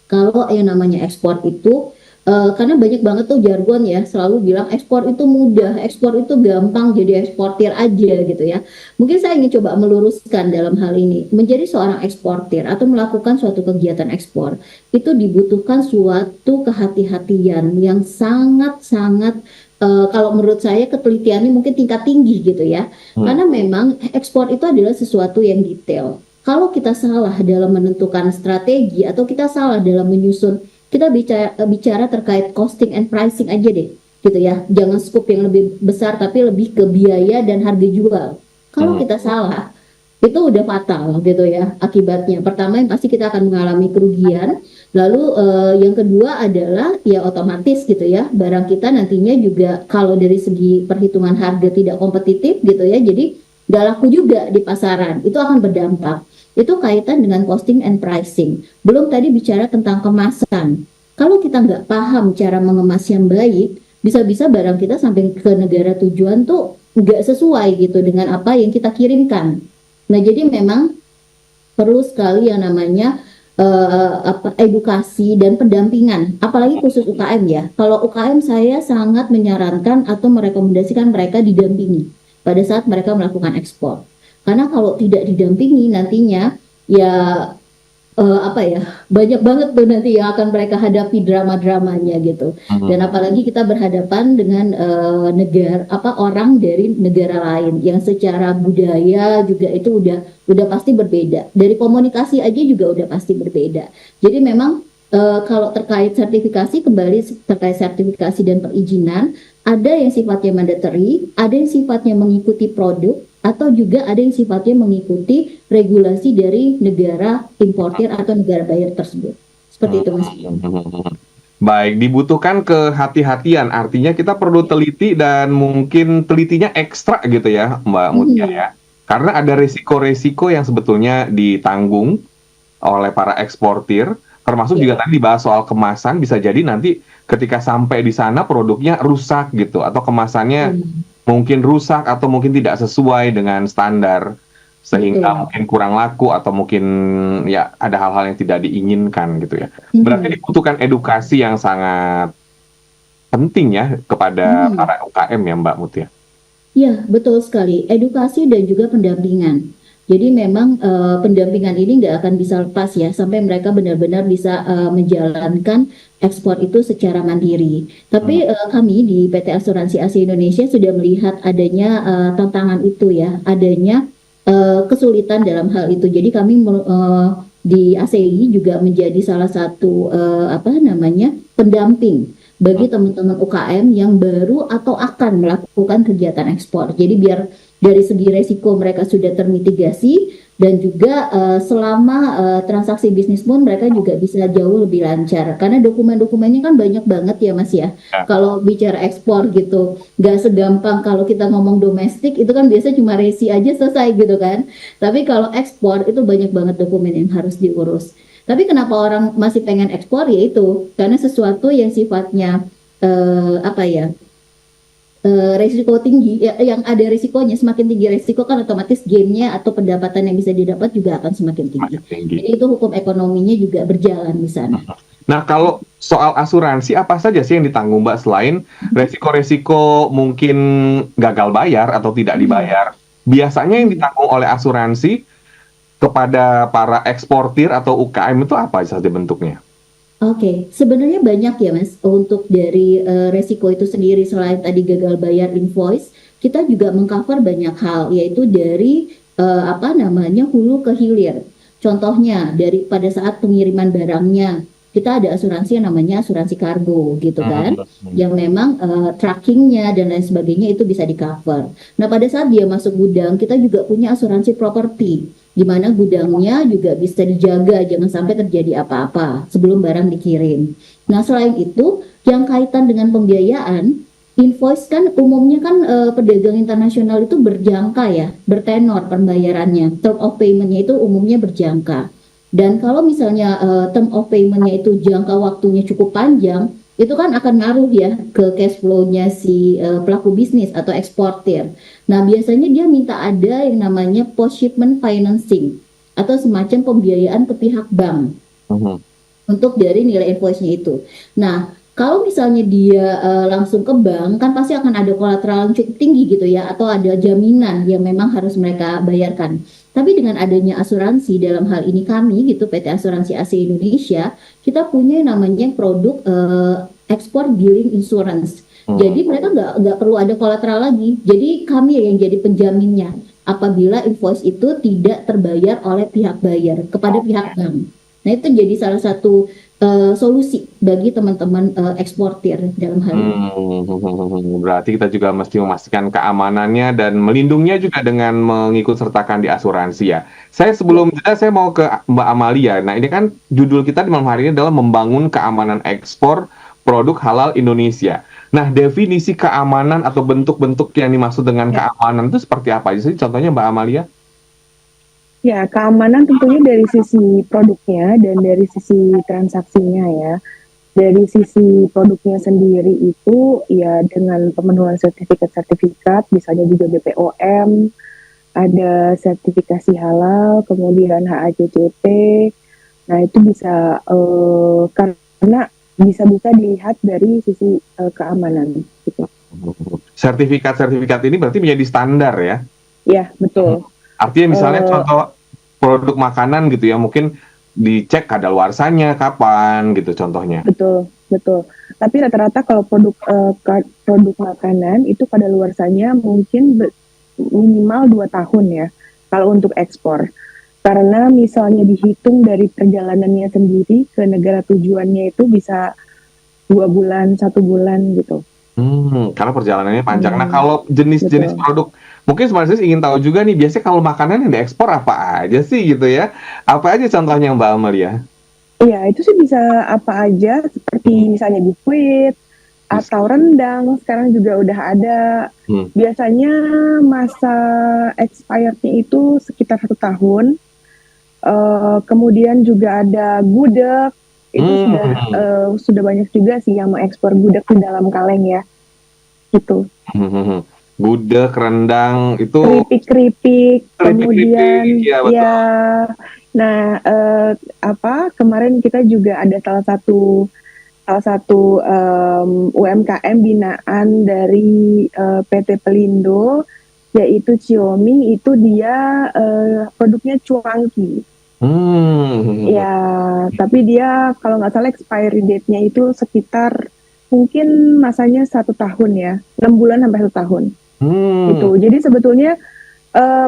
kalau yang namanya ekspor itu karena banyak banget tuh jargon ya selalu bilang ekspor itu mudah, ekspor itu gampang, jadi eksportir aja gitu ya. Mungkin saya ingin coba meluruskan dalam hal ini. Menjadi seorang eksportir atau melakukan suatu kegiatan ekspor itu dibutuhkan suatu kehati-hatian yang sangat-sangat kalau menurut saya ketelitiannya mungkin tingkat tinggi gitu ya. Karena memang ekspor itu adalah sesuatu yang detail. Kalau kita salah dalam menentukan strategi atau kita salah dalam menyusun, kita bicara terkait costing and pricing aja deh, gitu ya. Jangan scope yang lebih besar tapi lebih ke biaya dan harga jual. Kalau kita salah, itu udah fatal gitu ya akibatnya. Pertama yang pasti kita akan mengalami kerugian. Lalu yang kedua adalah ya otomatis gitu ya, barang kita nantinya juga kalau dari segi perhitungan harga tidak kompetitif gitu ya, jadi nggak laku juga di pasaran. Itu akan berdampak. Itu kaitan dengan costing and pricing. Belum tadi bicara tentang kemasan. Kalau kita nggak paham cara mengemas yang baik, bisa-bisa barang kita sampai ke negara tujuan tuh nggak sesuai gitu dengan apa yang kita kirimkan. Nah, jadi memang perlu sekali yang namanya edukasi dan pendampingan, apalagi khusus UKM ya. Kalau UKM saya sangat menyarankan atau merekomendasikan mereka didampingi pada saat mereka melakukan ekspor. Karena kalau tidak didampingi nantinya ya apa ya banyak banget tuh nanti yang akan mereka hadapi drama-dramanya gitu. Dan apalagi kita berhadapan dengan negara orang dari negara lain yang secara budaya juga itu udah pasti berbeda. Dari komunikasi aja juga udah pasti berbeda. Jadi memang kalau terkait sertifikasi, kembali terkait sertifikasi dan perizinan, ada yang sifatnya mandatory, ada yang sifatnya mengikuti produk, atau juga ada yang sifatnya mengikuti regulasi dari negara importir atau negara buyer tersebut. Seperti itu Mas. Baik, dibutuhkan kehati-hatian, artinya kita perlu teliti dan mungkin telitinya ekstra gitu ya Mbak Mutia ya. Karena ada resiko-resiko yang sebetulnya ditanggung oleh para eksportir, termasuk juga tadi dibahas soal kemasan, bisa jadi nanti ketika sampai di sana produknya rusak gitu, atau kemasannya mungkin rusak atau mungkin tidak sesuai dengan standar, sehingga mungkin kurang laku atau mungkin ya ada hal-hal yang tidak diinginkan gitu ya. Berarti dibutuhkan edukasi yang sangat penting ya kepada para UKM ya Mbak Mutia. Ya, betul sekali. Edukasi dan juga pendampingan. Jadi memang pendampingan ini nggak akan bisa lepas ya sampai mereka benar-benar bisa menjalankan ekspor itu secara mandiri. Tapi kami di PT Asuransi Asia Indonesia sudah melihat adanya tantangan itu ya, adanya kesulitan dalam hal itu. Jadi kami di ACI juga menjadi salah satu pendamping bagi teman-teman UKM yang baru atau akan melakukan kegiatan ekspor. Jadi biar dari segi resiko mereka sudah termitigasi, dan juga selama transaksi bisnis pun mereka juga bisa jauh lebih lancar. Karena dokumen-dokumennya kan banyak banget ya Mas ya. Ya. Kalau bicara ekspor gitu, nggak segampang kalau kita ngomong domestik itu kan biasa cuma resi aja selesai gitu kan. Tapi kalau ekspor itu banyak banget dokumen yang harus diurus. Tapi kenapa orang masih pengen ekspor ya itu karena sesuatu yang sifatnya apa ya, resiko tinggi, yang ada risikonya, semakin tinggi risiko kan otomatis gainnya atau pendapatan yang bisa didapat juga akan semakin tinggi. Makin tinggi. Jadi itu hukum ekonominya juga berjalan di sana. Nah, kalau soal asuransi apa saja sih yang ditanggung Mbak selain resiko-resiko mungkin gagal bayar atau tidak dibayar? Biasanya yang ditanggung oleh asuransi kepada para eksportir atau UKM itu apa saja bentuknya? Oke, sebenarnya banyak ya Mas untuk dari resiko itu sendiri. Selain tadi gagal bayar invoice, kita juga mengcover banyak hal, yaitu dari apa namanya hulu ke hilir. Contohnya dari pada saat pengiriman barangnya, kita ada asuransi yang namanya asuransi kargo gitu kan, yang memang trackingnya dan lain sebagainya itu bisa di cover. Nah pada saat dia masuk gudang, kita juga punya asuransi properti, di mana gudangnya juga bisa dijaga, jangan sampai terjadi apa-apa sebelum barang dikirim. Nah selain itu, yang kaitan dengan pembiayaan, invoice kan umumnya kan pedagang internasional itu berjangka ya, bertenor pembayarannya, term of payment-nya itu umumnya berjangka. Dan kalau misalnya term of payment-nya itu jangka waktunya cukup panjang, itu kan akan ngaruh ya ke cash flow-nya si pelaku bisnis atau eksportir. Nah, biasanya dia minta ada yang namanya post-shipment financing atau semacam pembiayaan ke pihak bank untuk dari nilai invoice-nya itu. Nah, kalau misalnya dia langsung ke bank, kan pasti akan ada kolateral yang cukup tinggi gitu ya, atau ada jaminan yang memang harus mereka bayarkan. Tapi dengan adanya asuransi, dalam hal ini kami gitu, PT Asuransi AC Indonesia, kita punya yang namanya produk export billing insurance. Jadi mereka nggak perlu ada kolateral lagi. Jadi kami yang jadi penjaminnya apabila invoice itu tidak terbayar oleh pihak bayar kepada pihak bank. Nah itu jadi salah satu solusi bagi teman-teman eksportir dalam hal ini. Berarti kita juga mesti memastikan keamanannya dan melindunginya juga dengan mengikut sertakan di asuransi ya. Saya sebelum jeda saya mau ke Mbak Amalia. Nah ini kan judul kita di malam hari ini adalah membangun keamanan ekspor produk halal Indonesia. Nah definisi keamanan atau bentuk-bentuk yang dimaksud dengan keamanan itu seperti apa aja sih? Contohnya Mbak Amalia? Ya, keamanan tentunya dari sisi produknya dan dari sisi transaksinya ya. Dari sisi produknya sendiri itu ya dengan pemenuhan sertifikat-sertifikat, misalnya juga BPOM, ada sertifikasi halal, kemudian HACCP. Nah, itu bisa karena bisa dilihat dari sisi keamanan gitu. Sertifikat-sertifikat ini berarti menjadi standar ya? Ya, betul. Artinya misalnya contoh produk makanan gitu ya, mungkin dicek kadaluarsanya kapan gitu contohnya. Betul, betul. Tapi rata-rata kalau produk makanan itu kadaluarsanya mungkin minimal 2 tahun ya kalau untuk ekspor. Karena misalnya dihitung dari perjalanannya sendiri ke negara tujuannya itu bisa 2 bulan, 1 bulan gitu. Karena perjalanannya panjang. Nah, kalau jenis-jenis produk, mungkin sebenarnya ingin tahu juga nih, biasanya kalau makanan yang diekspor apa aja sih gitu ya? Apa aja contohnya Mbak Amalia? Iya, itu sih bisa apa aja, seperti misalnya biskuit, atau rendang, sekarang juga udah ada. Biasanya masa expirednya itu sekitar 1 tahun. Kemudian juga ada gudeg. Itu sudah banyak juga sih yang mengekspor gudeg di dalam kaleng ya, gitu. Gudeg, rendang, itu keripik, kemudian ya, betul. ya, nah kemarin kita juga ada salah satu UMKM binaan dari PT Pelindo, yaitu Xiaomi, itu dia produknya cuangki. Ya, tapi dia kalau nggak salah expiry date-nya itu sekitar mungkin masanya 1 tahun ya, 6 bulan sampai 1 tahun. Gitu. Jadi sebetulnya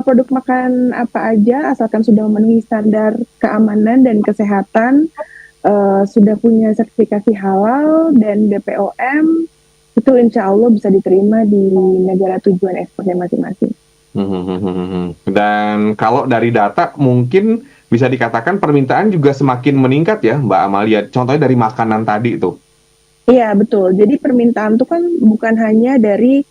produk makan apa aja asalkan sudah memenuhi standar keamanan dan kesehatan sudah punya sertifikasi halal dan BPOM, itu insya Allah bisa diterima di negara tujuan ekspornya masing-masing. Dan kalau dari data mungkin bisa dikatakan permintaan juga semakin meningkat ya Mbak Amalia. Contohnya dari makanan tadi itu. Iya betul. Jadi permintaan itu kan bukan hanya dari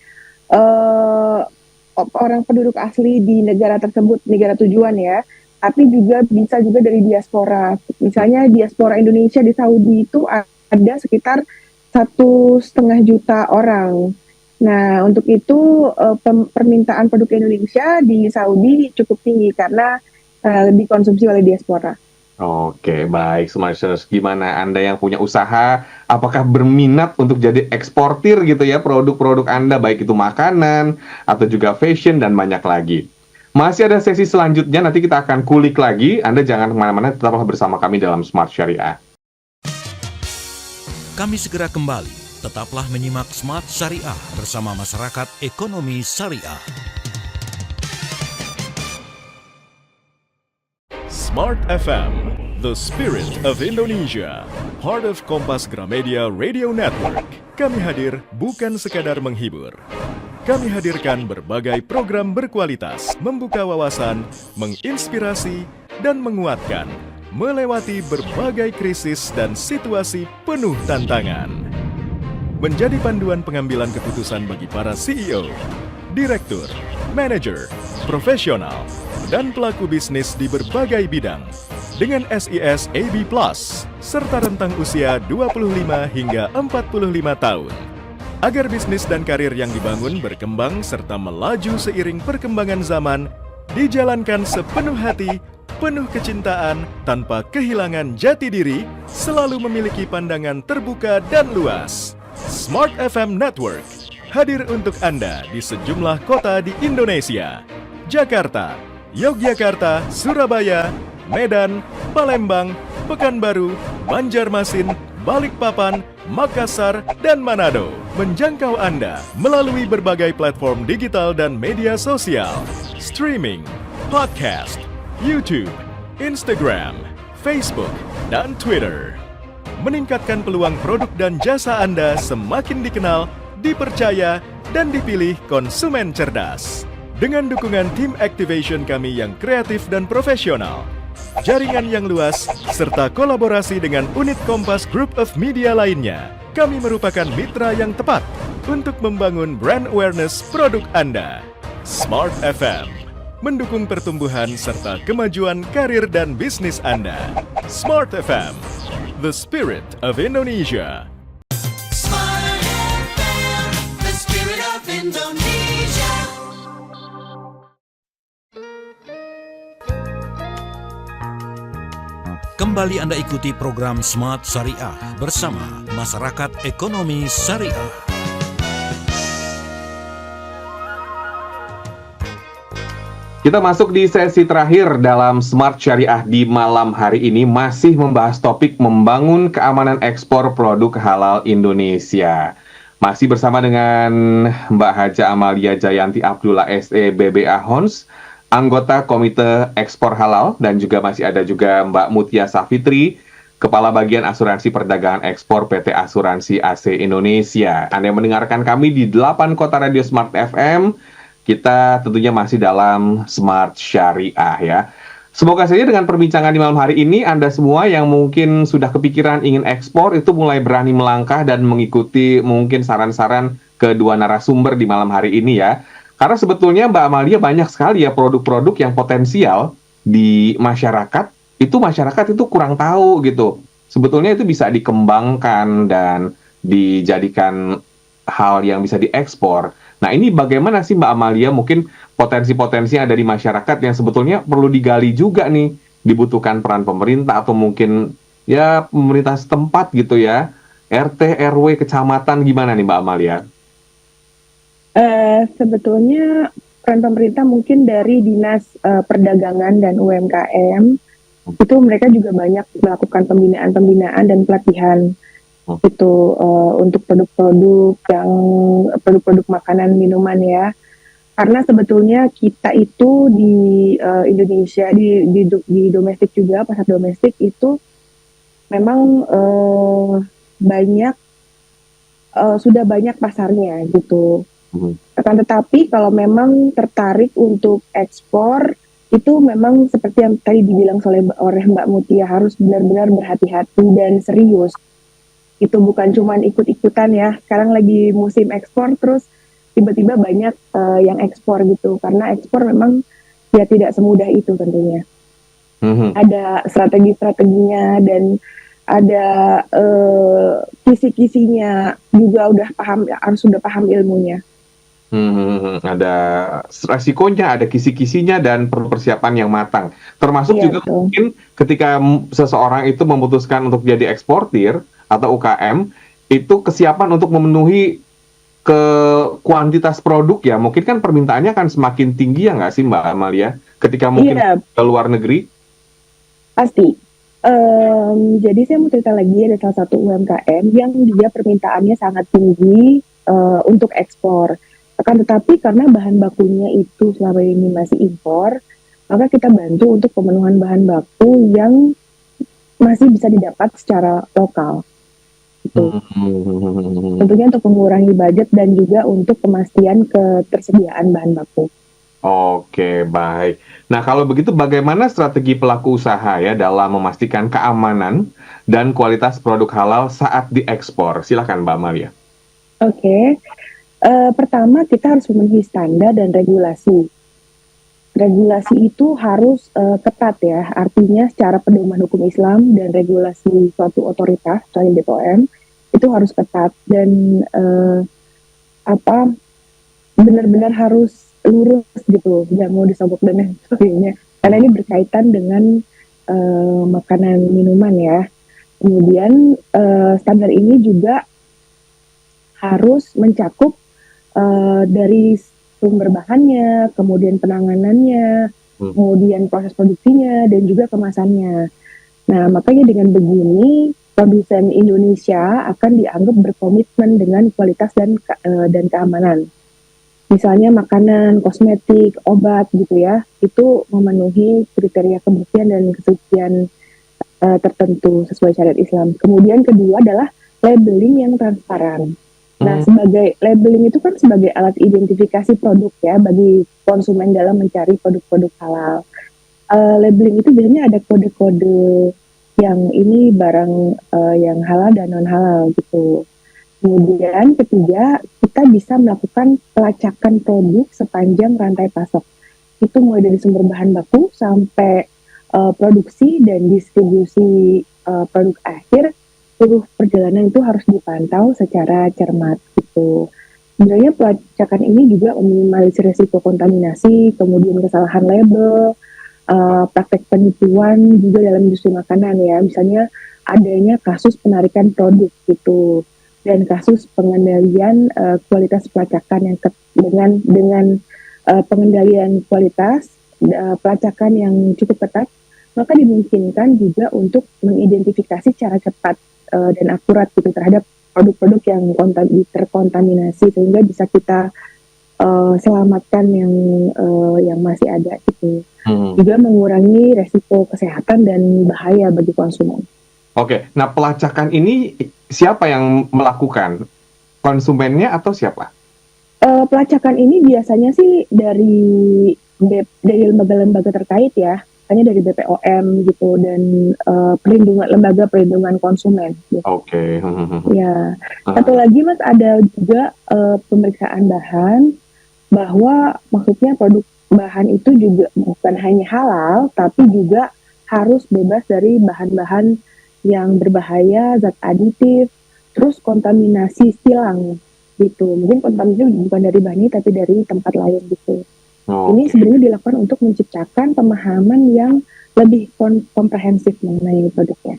orang penduduk asli di negara tersebut, negara tujuan ya, tapi bisa juga dari diaspora. Misalnya diaspora Indonesia di Saudi itu ada sekitar 1,5 juta orang. Nah untuk itu permintaan produk Indonesia di Saudi cukup tinggi karena dikonsumsi oleh diaspora. Oke, baik. Smart Listeners, gimana Anda yang punya usaha, apakah berminat untuk jadi eksportir gitu ya produk-produk Anda, baik itu makanan atau juga fashion dan banyak lagi. Masih ada sesi selanjutnya, nanti kita akan kulik lagi. Anda jangan kemana-mana, tetaplah bersama kami dalam Smart Syariah. Kami segera kembali. Tetaplah menyimak Smart Syariah bersama Masyarakat Ekonomi Syariah. Smart FM, the spirit of Indonesia, part of Kompas Gramedia Radio Network. Kami hadir bukan sekadar menghibur. Kami hadirkan berbagai program berkualitas, membuka wawasan, menginspirasi, dan menguatkan, melewati berbagai krisis dan situasi penuh tantangan. Menjadi panduan pengambilan keputusan bagi para CEO, direktur, manajer, profesional, dan pelaku bisnis di berbagai bidang dengan SIS AB+, serta rentang usia 25 hingga 45 tahun. Agar bisnis dan karir yang dibangun berkembang serta melaju seiring perkembangan zaman, dijalankan sepenuh hati, penuh kecintaan, tanpa kehilangan jati diri, selalu memiliki pandangan terbuka dan luas. Smart FM Network hadir untuk Anda di sejumlah kota di Indonesia. Jakarta, Yogyakarta, Surabaya, Medan, Palembang, Pekanbaru, Banjarmasin, Balikpapan, Makassar, dan Manado. Menjangkau Anda melalui berbagai platform digital dan media sosial, streaming, podcast, YouTube, Instagram, Facebook, dan Twitter. Meningkatkan peluang produk dan jasa Anda semakin dikenal, dipercaya, dan dipilih konsumen cerdas. Dengan dukungan tim activation kami yang kreatif dan profesional, jaringan yang luas, serta kolaborasi dengan unit Kompas Group of Media lainnya, kami merupakan mitra yang tepat untuk membangun brand awareness produk Anda. Smart FM mendukung pertumbuhan serta kemajuan karir dan bisnis Anda. Smart FM, the spirit of Indonesia. Smart FM, the spirit of Indonesia. Kembali Anda ikuti program Smart Syariah bersama Masyarakat Ekonomi Syariah. Kita masuk di sesi terakhir dalam Smart Syariah di malam hari ini, masih membahas topik membangun keamanan ekspor produk halal Indonesia. Masih bersama dengan Mbak Haja Amalia Jayanti Abdullah SE BBA Hons, anggota Komite Ekspor Halal, dan juga masih ada juga Mbak Mutia Safitri, Kepala Bagian Asuransi Perdagangan Ekspor PT Asuransi AC Indonesia. Anda yang mendengarkan kami di 8 kota radio Smart FM, kita tentunya masih dalam Smart Syariah ya. Semoga saja dengan perbincangan di malam hari ini, Anda semua yang mungkin sudah kepikiran ingin ekspor itu mulai berani melangkah dan mengikuti mungkin saran-saran kedua narasumber di malam hari ini ya. Karena sebetulnya Mbak Amalia banyak sekali ya produk-produk yang potensial di masyarakat itu kurang tahu gitu. Sebetulnya itu bisa dikembangkan dan dijadikan hal yang bisa diekspor. Nah ini bagaimana sih Mbak Amalia mungkin potensi-potensi yang ada di masyarakat yang sebetulnya perlu digali juga nih. Dibutuhkan peran pemerintah atau mungkin ya pemerintah setempat gitu ya. RT, RW, kecamatan gimana nih Mbak Amalia? Sebetulnya peran pemerintah mungkin dari Dinas Perdagangan dan UMKM itu mereka juga banyak melakukan pembinaan dan pelatihan itu untuk produk-produk makanan minuman ya, karena sebetulnya kita itu di Indonesia di domestik juga, pasar domestik itu memang sudah banyak pasarnya gitu. Mhm. Akan tetapi kalau memang tertarik untuk ekspor, itu memang seperti yang tadi dibilang oleh Mbak Mutia, harus benar-benar berhati-hati dan serius. Itu bukan cuman ikut-ikutan ya. Sekarang lagi musim ekspor, terus tiba-tiba banyak yang ekspor gitu. Karena ekspor memang ya tidak semudah itu tentunya. Mhm. Ada strategi-strateginya dan ada kisi-kisinya juga, harus sudah paham ilmunya. Ada resikonya, ada kisi-kisinya, dan perlu persiapan yang matang. Termasuk Iya juga betul. mungkin ketika seseorang itu memutuskan untuk jadi eksportir atau UKM, itu kesiapan untuk memenuhi ke kuantitas produk ya. Mungkin kan permintaannya akan semakin tinggi ya nggak sih Mbak Amalia? Ketika mungkin Iya ke luar negeri. pasti. Jadi saya mau cerita lagi, ada salah satu UMKM yang dia permintaannya sangat tinggi untuk ekspor. Akan tetapi karena bahan bakunya itu selama ini masih impor, maka kita bantu untuk pemenuhan bahan baku yang masih bisa didapat secara lokal. Gitu. Tentunya untuk mengurangi budget dan juga untuk pemastian ketersediaan bahan baku. Oke, baik. Nah, kalau begitu bagaimana strategi pelaku usaha ya dalam memastikan keamanan dan kualitas produk halal saat diekspor? Silakan Mbak Amalia. Oke. Pertama kita harus memenuhi standar dan regulasi. Regulasi itu harus ketat ya, artinya secara pedoman hukum Islam dan regulasi suatu otoritas, misalnya BPOM, itu harus ketat dan benar-benar harus lurus gitu, jangan mau disogok dan lain sebagainya. Karena ini berkaitan dengan makanan minuman ya. Kemudian standar ini juga harus mencakup dari sumber bahannya, kemudian penanganannya, kemudian proses produksinya, dan juga kemasannya. Nah, makanya dengan begini, produsen Indonesia akan dianggap berkomitmen dengan kualitas dan keamanan. Misalnya makanan, kosmetik, obat gitu ya, itu memenuhi kriteria kebersihan dan kesucian tertentu sesuai syariat Islam. Kemudian kedua adalah labeling yang transparan. Nah, sebagai labeling itu kan sebagai alat identifikasi produk ya bagi konsumen dalam mencari produk-produk halal. Labeling itu biasanya ada kode-kode yang ini barang yang halal dan non halal gitu. Kemudian ketiga, kita bisa melakukan pelacakan produk sepanjang rantai pasok. Itu mulai dari sumber bahan baku sampai produksi dan distribusi produk akhir. Seluruh perjalanan itu harus dipantau secara cermat gitu. Sebenarnya pelacakan ini juga meminimalisir risiko kontaminasi, kemudian kesalahan label, praktek penipuan juga dalam industri makanan ya. Misalnya adanya kasus penarikan produk gitu dan kasus pengendalian kualitas pelacakan yang dengan pengendalian kualitas pelacakan yang cukup ketat, maka dimungkinkan juga untuk mengidentifikasi secara cepat dan akurat gitu terhadap produk-produk yang terkontaminasi sehingga bisa kita selamatkan yang masih ada gitu. Juga mengurangi resiko kesehatan dan bahaya bagi konsumen. Oke, nah pelacakan ini siapa yang melakukan? Konsumennya atau siapa? Pelacakan ini biasanya sih dari lembaga-lembaga terkait ya. Hanya dari BPOM gitu dan lembaga perlindungan konsumen. Gitu. Oke. Ya, satu lagi Mas ada juga pemeriksaan bahan bahwa maksudnya produk bahan itu juga bukan hanya halal tapi juga harus bebas dari bahan-bahan yang berbahaya, zat aditif, terus kontaminasi silang gitu. Mungkin kontaminasi bukan dari bahan ini tapi dari tempat lain gitu. Ini sebenarnya dilakukan untuk menciptakan pemahaman yang lebih komprehensif mengenai produknya.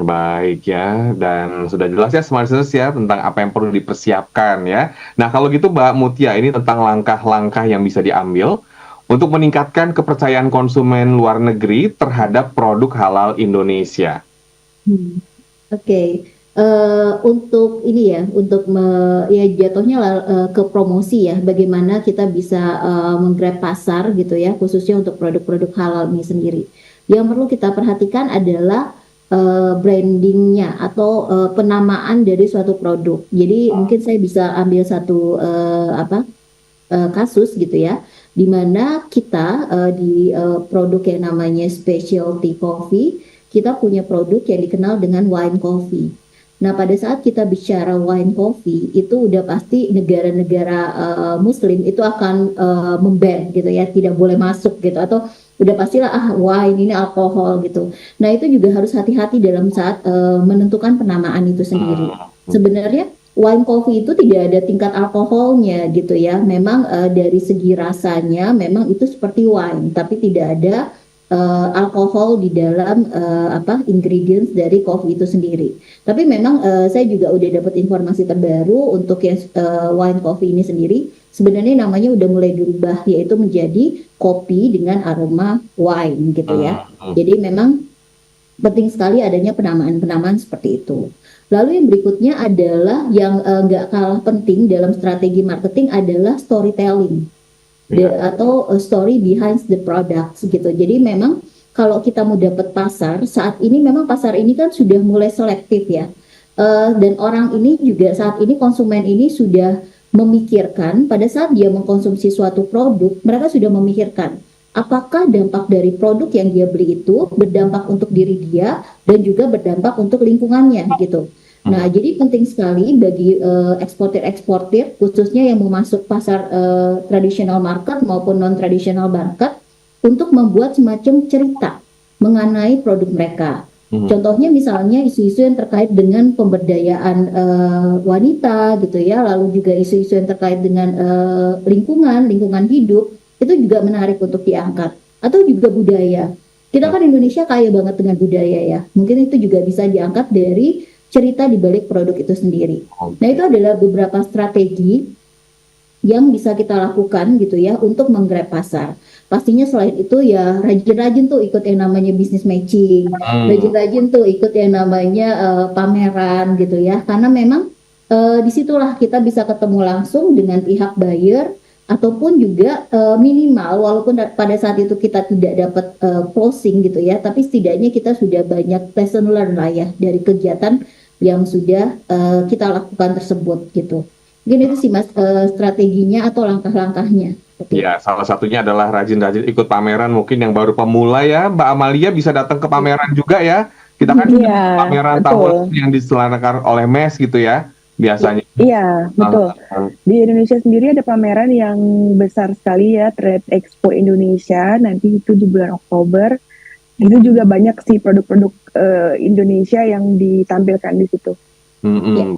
Baik ya, dan sudah jelas ya Smart Listeners ya tentang apa yang perlu dipersiapkan ya. Nah kalau gitu Mbak Mutia, ini tentang langkah-langkah yang bisa diambil untuk meningkatkan kepercayaan konsumen luar negeri terhadap produk halal Indonesia. Oke. Untuk ini ya, untuk ya jatuhnya ke promosi ya, bagaimana kita bisa menggrab pasar gitu ya, khususnya untuk produk-produk halal ini sendiri. Yang perlu kita perhatikan adalah brandingnya atau penamaan dari suatu produk. Jadi mungkin saya bisa ambil satu kasus gitu ya, di mana kita di produk yang namanya specialty coffee, kita punya produk yang dikenal dengan wine coffee. Nah, pada saat kita bicara wine coffee, itu udah pasti negara-negara Muslim itu akan memban gitu ya, tidak boleh masuk gitu, atau udah pastilah wine ini alkohol gitu. Nah, itu juga harus hati-hati dalam saat menentukan penamaan itu sendiri. Sebenarnya wine coffee itu tidak ada tingkat alkoholnya gitu ya. Memang dari segi rasanya memang itu seperti wine, tapi tidak ada alkohol di dalam ingredients dari coffee itu sendiri. Tapi memang saya juga udah dapat informasi terbaru untuk yang wine coffee ini sendiri. Sebenarnya namanya udah mulai dirubah, yaitu menjadi kopi dengan aroma wine gitu ya. Jadi memang penting sekali adanya penamaan-penamaan seperti itu. Lalu yang berikutnya adalah yang nggak kalah penting dalam strategi marketing adalah storytelling. Atau story behind the products gitu. Jadi memang kalau kita mau dapat pasar saat ini, memang pasar ini kan sudah mulai selektif ya, dan orang ini juga saat ini, konsumen ini sudah memikirkan pada saat dia mengkonsumsi suatu produk, mereka sudah memikirkan apakah dampak dari produk yang dia beli itu berdampak untuk diri dia dan juga berdampak untuk lingkungannya gitu. Nah, jadi penting sekali bagi eksportir khususnya yang mau masuk pasar traditional market maupun non-traditional market untuk membuat semacam cerita mengenai produk mereka. Contohnya misalnya isu-isu yang terkait dengan pemberdayaan wanita gitu ya, lalu juga isu-isu yang terkait dengan lingkungan hidup, itu juga menarik untuk diangkat. Atau juga budaya. Kita kan Indonesia kaya banget dengan budaya ya. Mungkin itu juga bisa diangkat dari cerita di balik produk itu sendiri. Nah, itu adalah beberapa strategi yang bisa kita lakukan gitu ya untuk menggrab pasar. Pastinya selain itu ya rajin-rajin tuh ikut yang namanya business matching, rajin-rajin tuh ikut yang namanya pameran gitu ya. Karena memang disitulah kita bisa ketemu langsung dengan pihak buyer, ataupun juga minimal walaupun pada saat itu kita tidak dapat closing gitu ya, tapi setidaknya kita sudah banyak lesson learn lah ya dari kegiatan yang sudah kita lakukan tersebut gitu. Mungkin itu sih Mas strateginya atau langkah-langkahnya. Ya, salah satunya adalah rajin-rajin ikut pameran. Mungkin yang baru pemula ya, Mbak Amalia bisa datang ke pameran juga ya. Kita kan pameran tahunan yang diselenggarakan oleh MES gitu ya. Biasanya. Iya, betul. Di Indonesia sendiri ada pameran yang besar sekali ya, Trade Expo Indonesia, nanti itu di bulan Oktober. Itu juga banyak sih produk-produk Indonesia yang ditampilkan di situ. Ya.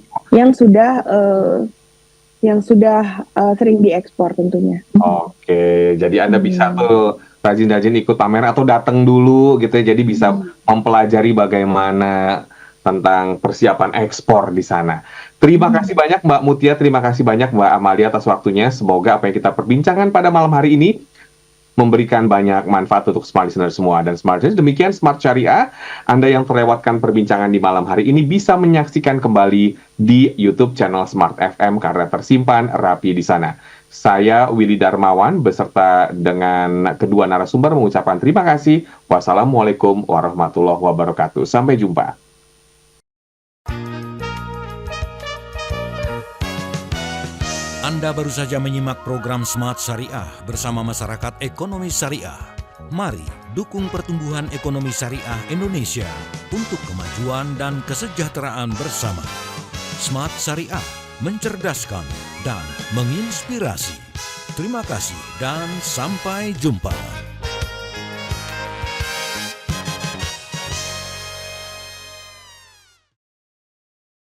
Yang sudah sering diekspor tentunya. Oke, jadi Anda bisa tuh rajin-rajin ikut pameran atau datang dulu gitu ya, jadi bisa mempelajari bagaimana tentang persiapan ekspor di sana. Terima kasih banyak Mbak Mutia, terima kasih banyak Mbak Amalia atas waktunya. Semoga apa yang kita perbincangkan pada malam hari ini memberikan banyak manfaat untuk smart listener semua. Dan smart listener, demikian Smart Syariah. Anda yang terlewatkan perbincangan di malam hari ini bisa menyaksikan kembali di YouTube channel Smart FM karena tersimpan rapi di sana. Saya Willy Darmawan beserta dengan kedua narasumber mengucapkan terima kasih. Wassalamualaikum warahmatullahi wabarakatuh. Sampai jumpa. Anda baru saja menyimak program Smart Syariah bersama Masyarakat Ekonomi Syariah. Mari dukung pertumbuhan ekonomi syariah Indonesia untuk kemajuan dan kesejahteraan bersama. Smart Syariah, mencerdaskan dan menginspirasi. Terima kasih dan sampai jumpa.